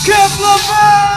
Kepler Bay!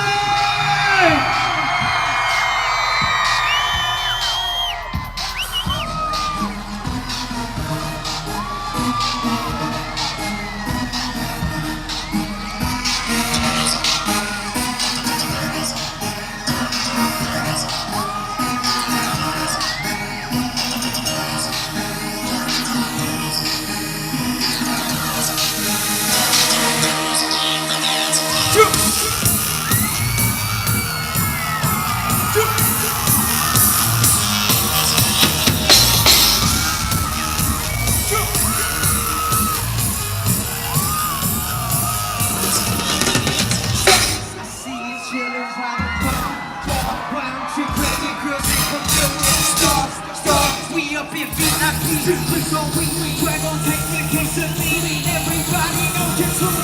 Please don't we drag on, take the case and leaving everybody know just who I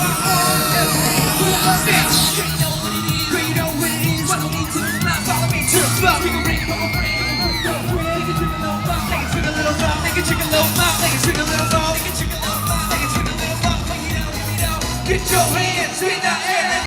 am. You know what it is, follow me to the spot, follow me to the spot. We gon' bring it on, bring it on, take it to the little bop, take it to the little bop, take it to the little bop, take it to the little bop, take it to the little bop, take it to the little bop, take it to the little bop. Get your hands in